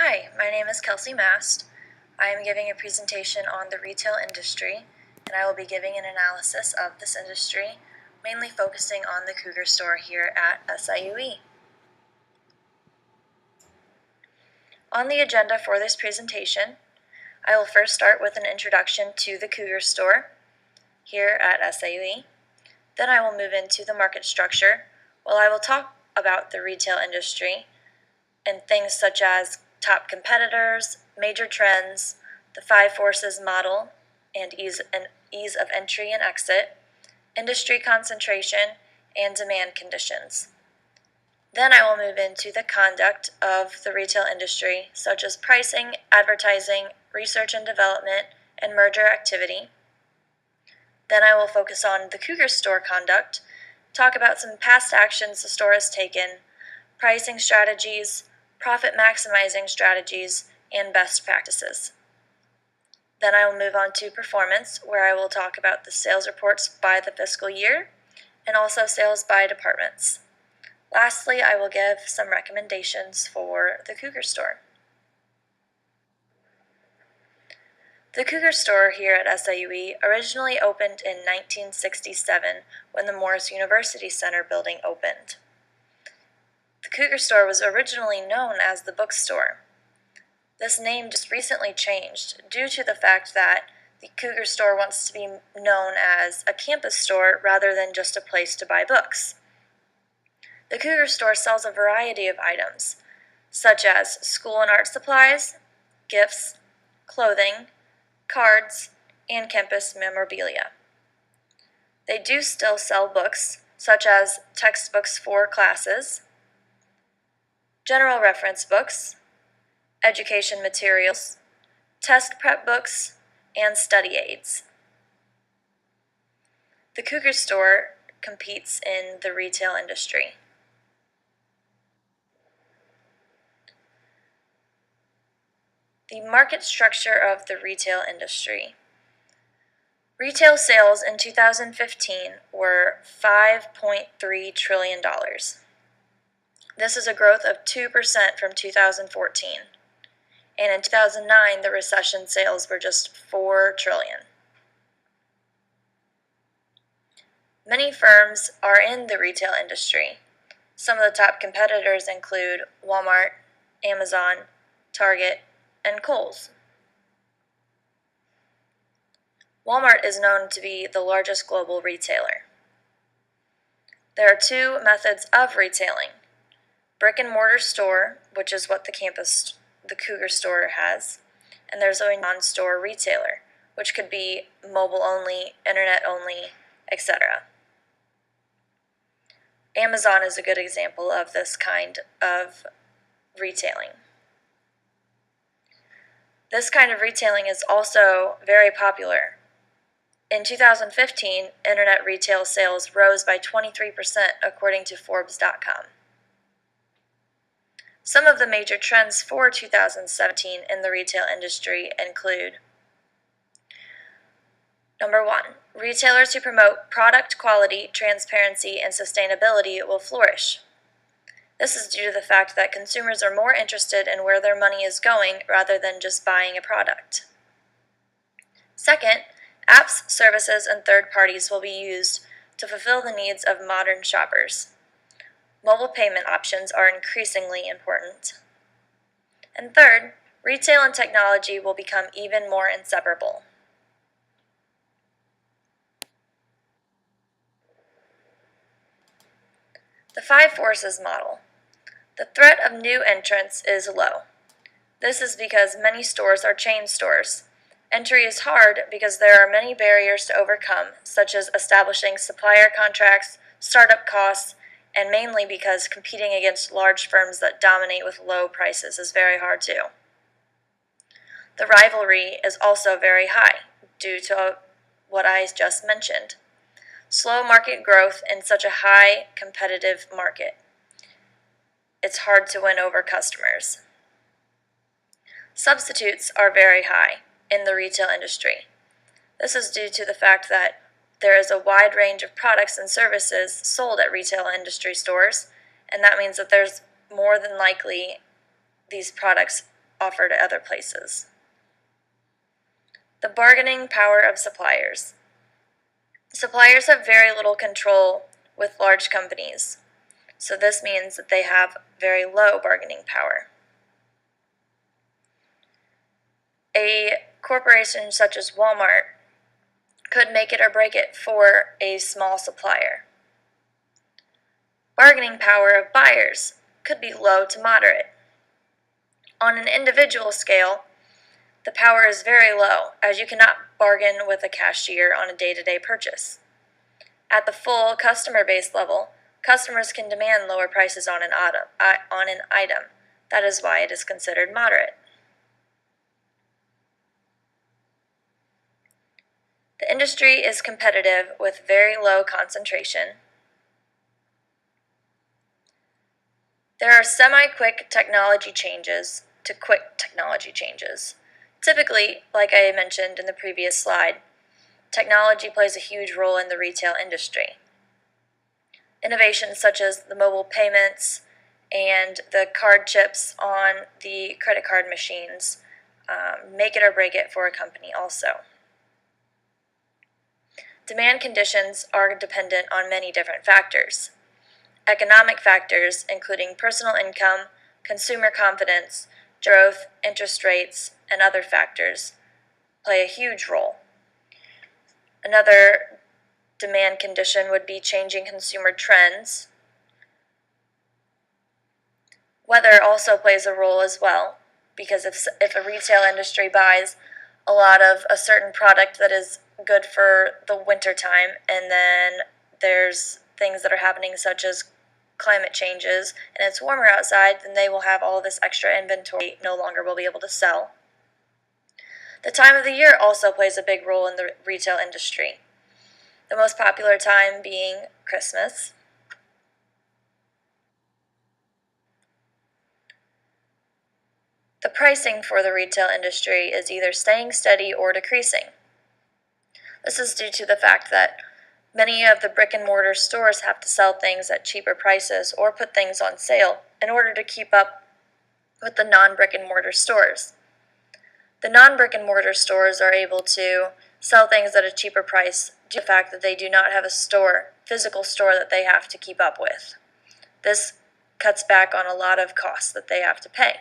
Hi, my name is Kelsey Mast. I am giving a presentation on the retail industry, and I will be giving an analysis of this industry, mainly focusing on the Cougar store here at SIUE. On the agenda for this presentation, I will first start with an introduction to the Cougar store here at SIUE. Then I will move into the market structure, while I will talk about the retail industry and things such as top competitors, major trends, the five forces model, and ease of entry and exit, industry concentration, and demand conditions. Then I will move into the conduct of the retail industry, such as pricing, advertising, research and development, and merger activity. Then I will focus on the Cougar store conduct, talk about some past actions the store has taken, pricing strategies, profit maximizing strategies, and best practices. Then I will move on to performance, where I will talk about the sales reports by the fiscal year and also sales by departments. Lastly, I will give some recommendations for the Cougar store. The Cougar store here at SIUE originally opened in 1967 when the Morris University Center building opened. The Cougar store was originally known as the bookstore. This name just recently changed due to the fact that the Cougar store wants to be known as a campus store rather than just a place to buy books. The Cougar store sells a variety of items, such as school and art supplies, gifts, clothing, cards, and campus memorabilia. They do still sell books, such as textbooks for classes, general reference books, education materials, test prep books, and study aids. The Cougar store competes in the retail industry. The market structure of the retail industry. Retail sales in 2015 were $5.3 trillion. This is a growth of 2% from 2014. And in 2009, the recession sales were just $4 trillion. Many firms are in the retail industry. Some of the top competitors include Walmart, Amazon, Target, and Kohl's. Walmart is known to be the largest global retailer. There are two methods of retailing: brick and mortar store, which is what the Cougar store has, and there's a non-store retailer, which could be mobile only, internet only, etc. Amazon is a good example of this kind of retailing. This kind of retailing is also very popular. In 2015, internet retail sales rose by 23% according to Forbes.com. Some of the major trends for 2017 in the retail industry include: Number 1, retailers who promote product quality, transparency, and sustainability will flourish. This is due to the fact that consumers are more interested in where their money is going rather than just buying a product. Second, apps, services, and third parties will be used to fulfill the needs of modern shoppers. Mobile payment options are increasingly important. And third, retail and technology will become even more inseparable. The five forces model. The threat of new entrants is low. This is because many stores are chain stores. Entry is hard because there are many barriers to overcome, such as establishing supplier contracts, startup costs, and mainly because competing against large firms that dominate with low prices is very hard too. The rivalry is also very high due to what I just mentioned. Slow market growth in such a high competitive market. It's hard to win over customers. Substitutes are very high in the retail industry. This is due to the fact that there is a wide range of products and services sold at retail industry stores, and that means that there's more than likely these products offered at other places. The bargaining power of suppliers. Suppliers have very little control with large companies, so this means that they have very low bargaining power. A corporation such as Walmart could make it or break it for a small supplier. Bargaining power of buyers could be low to moderate. On an individual scale, the power is very low, as you cannot bargain with a cashier on a day-to-day purchase. At the full customer base level, customers can demand lower prices on an item. That is why it is considered moderate. The industry is competitive with very low concentration. There are semi-quick technology changes to quick technology changes. Typically, like I mentioned in the previous slide, technology plays a huge role in the retail industry. Innovations such as the mobile payments and the card chips on the credit card machines make it or break it for a company also. Demand conditions are dependent on many different factors. Economic factors, including personal income, consumer confidence, growth, interest rates, and other factors, play a huge role. Another demand condition would be changing consumer trends. Weather also plays a role as well, because if a retail industry buys a lot of a certain product that is good for the winter time, and then there's things that are happening such as climate changes and it's warmer outside, then they will have all of this extra inventory no longer will be able to sell. The time of the year also plays a big role in the retail industry. The most popular time being Christmas. The pricing for the retail industry is either staying steady or decreasing. This is due to the fact that many of the brick-and-mortar stores have to sell things at cheaper prices or put things on sale in order to keep up with the non-brick-and-mortar stores. The non-brick-and-mortar stores are able to sell things at a cheaper price due to the fact that they do not have a physical store that they have to keep up with. This cuts back on a lot of costs that they have to pay.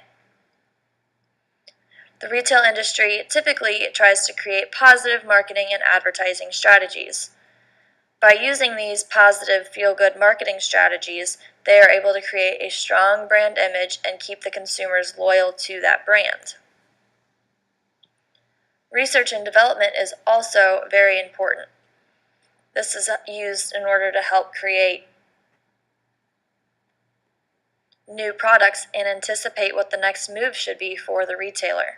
The retail industry typically tries to create positive marketing and advertising strategies. By using these positive feel-good marketing strategies, they are able to create a strong brand image and keep the consumers loyal to that brand. Research and development is also very important. This is used in order to help create new products and anticipate what the next move should be for the retailer.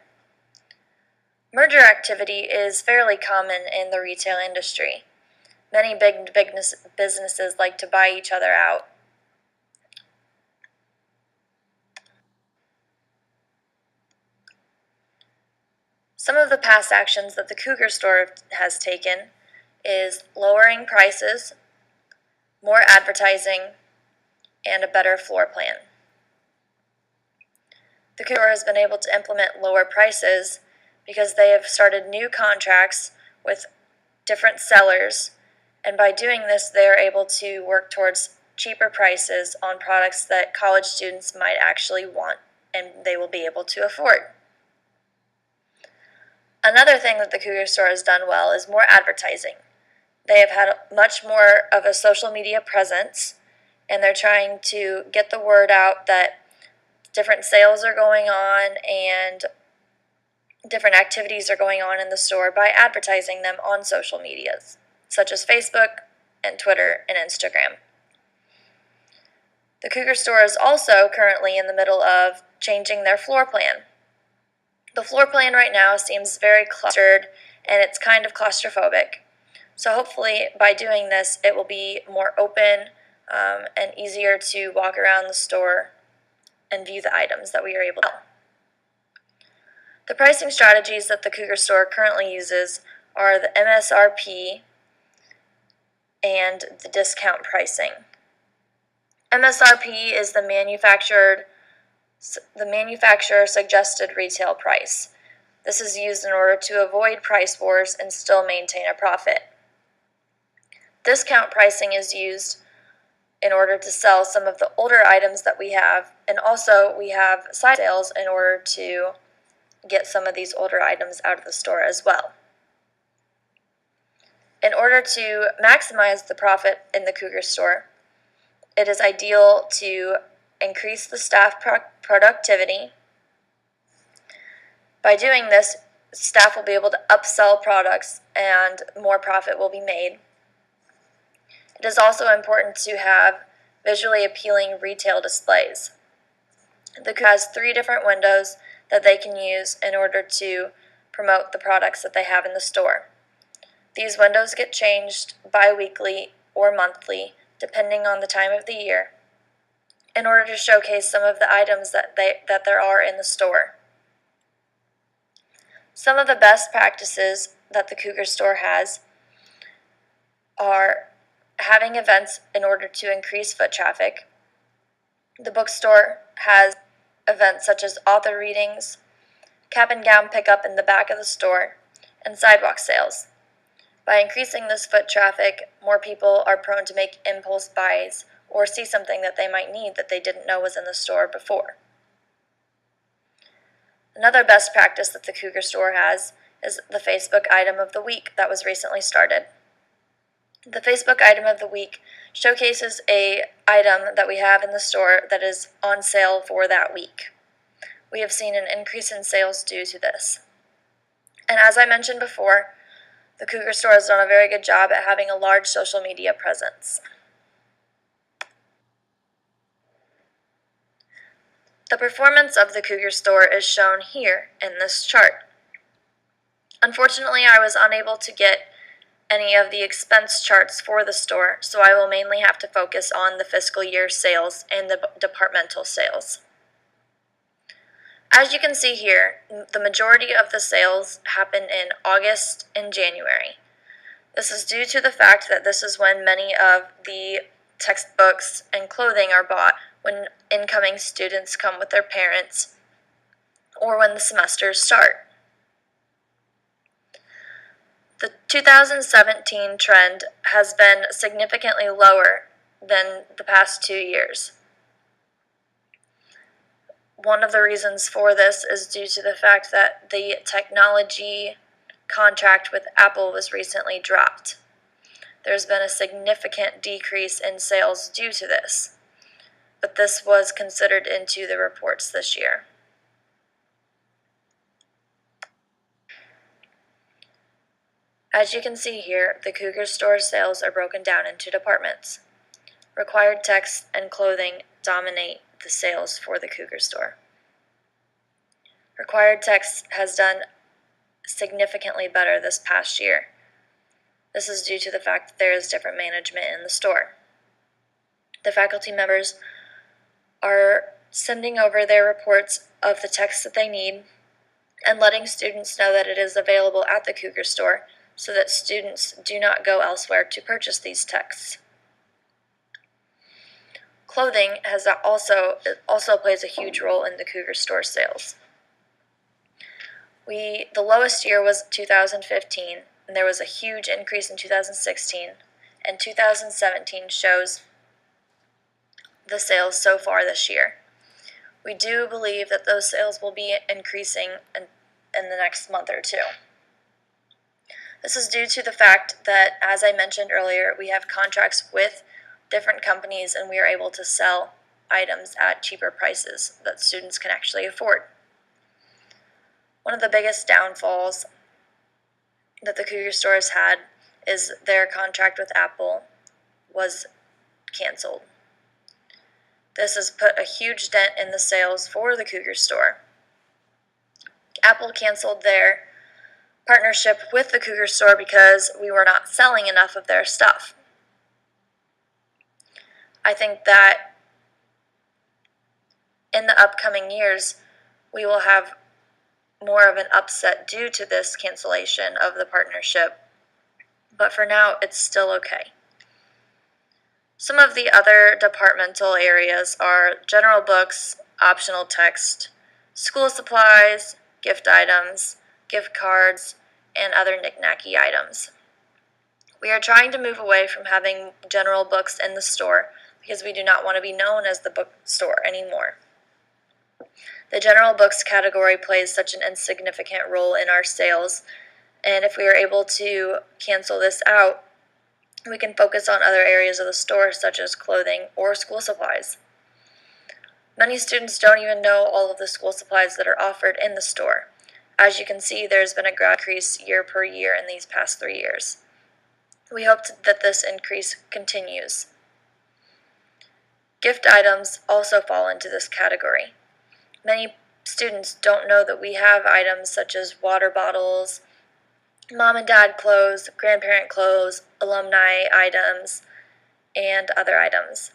Merger activity is fairly common in the retail industry. Many big businesses like to buy each other out. Some of the past actions that the Cougar store has taken is lowering prices, more advertising, and a better floor plan. The Cougar store has been able to implement lower prices because they have started new contracts with different sellers, and by doing this they are able to work towards cheaper prices on products that college students might actually want and they will be able to afford. Another thing that the Cougar store has done well is more advertising. They have had much more of a social media presence, and they're trying to get the word out that different sales are going on and different activities are going on in the store by advertising them on social medias, such as Facebook and Twitter and Instagram. The Cougar store is also currently in the middle of changing their floor plan. The floor plan right now seems very clustered and it's kind of claustrophobic. So hopefully by doing this it will be more open and easier to walk around the store and view the items that we are able to sell. The pricing strategies that the Cougar store currently uses are the MSRP and the discount pricing. MSRP is the manufactured the manufacturer suggested retail price. This is used in order to avoid price wars and still maintain a profit. Discount pricing is used in order to sell some of the older items that we have, and also we have side sales in order to get some of these older items out of the store as well. In order to maximize the profit in the Cougar store, it is ideal to increase the staff productivity. By doing this, staff will be able to upsell products and more profit will be made. It is also important to have visually appealing retail displays. The Cougar has 3 different windows that they can use in order to promote the products that they have in the store. These windows get changed bi-weekly or monthly, depending on the time of the year, in order to showcase some of the items that there are in the store. Some of the best practices that the Cougar store has are having events in order to increase foot traffic. The bookstore has events such as author readings, cap and gown pickup in the back of the store, and sidewalk sales. By increasing this foot traffic, more people are prone to make impulse buys or see something that they might need that they didn't know was in the store before. Another best practice that the Cougar store has is the Facebook Item of the Week that was recently started. The Facebook Item of the Week showcases an item that we have in the store that is on sale for that week. We have seen an increase in sales due to this. And as I mentioned before, the Cougar store has done a very good job at having a large social media presence. The performance of the Cougar store is shown here in this chart. Unfortunately, I was unable to get any of the expense charts for the store, so I will mainly have to focus on the fiscal year sales and the departmental sales. As you can see here, the majority of the sales happen in August and January. This is due to the fact that this is when many of the textbooks and clothing are bought when incoming students come with their parents or when the semesters start. The 2017 trend has been significantly lower than the past 2 years. One of the reasons for this is due to the fact that the technology contract with Apple was recently dropped. There's been a significant decrease in sales due to this, but this was considered into the reports this year. As you can see here, the Cougar store sales are broken down into departments. Required text and clothing dominate the sales for the Cougar store. Required text has done significantly better this past year. This is due to the fact that there is different management in the store. The faculty members are sending over their reports of the text that they need and letting students know that it is available at the Cougar store so that students do not go elsewhere to purchase these texts. Clothing has also plays a huge role in the Cougar store sales. The lowest year was 2015, and there was a huge increase in 2016, and 2017 shows the sales so far this year. We do believe that those sales will be increasing in the next month or two. This is due to the fact that, as I mentioned earlier, we have contracts with different companies and we are able to sell items at cheaper prices that students can actually afford. One of the biggest downfalls that the Cougar store has had is their contract with Apple was canceled. This has put a huge dent in the sales for the Cougar store. Apple canceled their partnership with the Cougar store because we were not selling enough of their stuff. I think that in the upcoming years, we will have more of an upset due to this cancellation of the partnership, but for now, it's still okay. Some of the other departmental areas are general books, optional text, school supplies, gift items, gift cards, and other knick-knacky items. We are trying to move away from having general books in the store because we do not want to be known as the bookstore anymore. The general books category plays such an insignificant role in our sales, and if we are able to cancel this out, we can focus on other areas of the store such as clothing or school supplies. Many students don't even know all of the school supplies that are offered in the store. As you can see, there's been a gradual increase year per year in these past 3 years. We hope that this increase continues. Gift items also fall into this category. Many students don't know that we have items such as water bottles, mom and dad clothes, grandparent clothes, alumni items, and other items.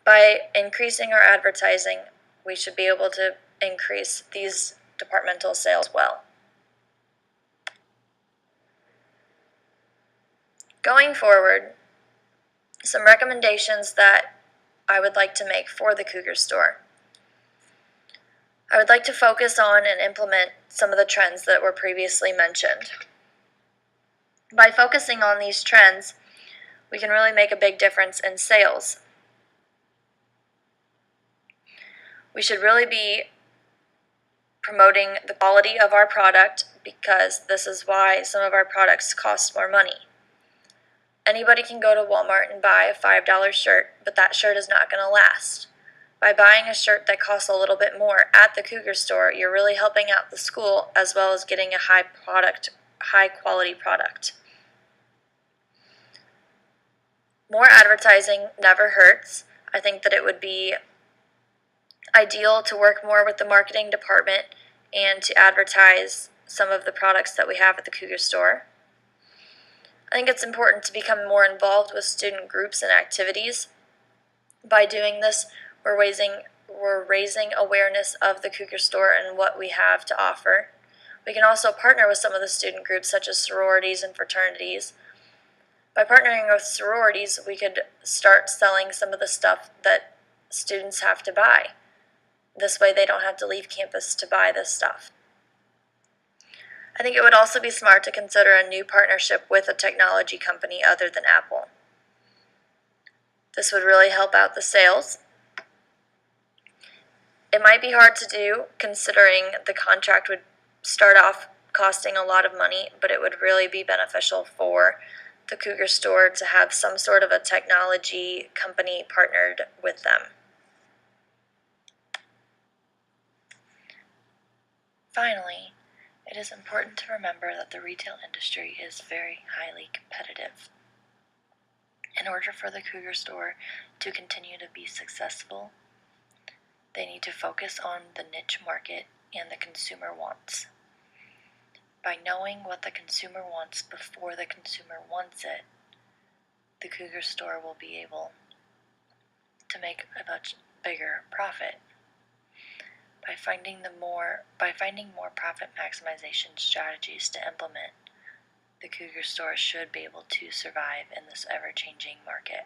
By increasing our advertising, we should be able to increase these departmental sales well. Going forward, some recommendations that I would like to make for the Cougar store. I would like to focus on and implement some of the trends that were previously mentioned. By focusing on these trends, we can really make a big difference in sales. We should really be promoting the quality of our product because this is why some of our products cost more money. Anybody can go to Walmart and buy a $5 shirt, but that shirt is not going to last. By buying a shirt that costs a little bit more at the Cougar store, you're really helping out the school as well as getting a high quality product. More advertising never hurts. I think that it would be ideal to work more with the marketing department and to advertise some of the products that we have at the Cougar store. I think it's important to become more involved with student groups and activities. By doing this, we're raising awareness of the Cougar store and what we have to offer. We can also partner with some of the student groups such as sororities and fraternities. By partnering with sororities, we could start selling some of the stuff that students have to buy. This way they don't have to leave campus to buy this stuff. I think it would also be smart to consider a new partnership with a technology company other than Apple. This would really help out the sales. It might be hard to do considering the contract would start off costing a lot of money, but it would really be beneficial for the Cougar store to have some sort of a technology company partnered with them. Finally, it is important to remember that the retail industry is very highly competitive. In order for the Cougar store to continue to be successful, they need to focus on the niche market and the consumer wants. By knowing what the consumer wants before the consumer wants it, the Cougar store will be able to make a much bigger profit. By finding more profit maximization strategies to implement, the Cougar store should be able to survive in this ever-changing market.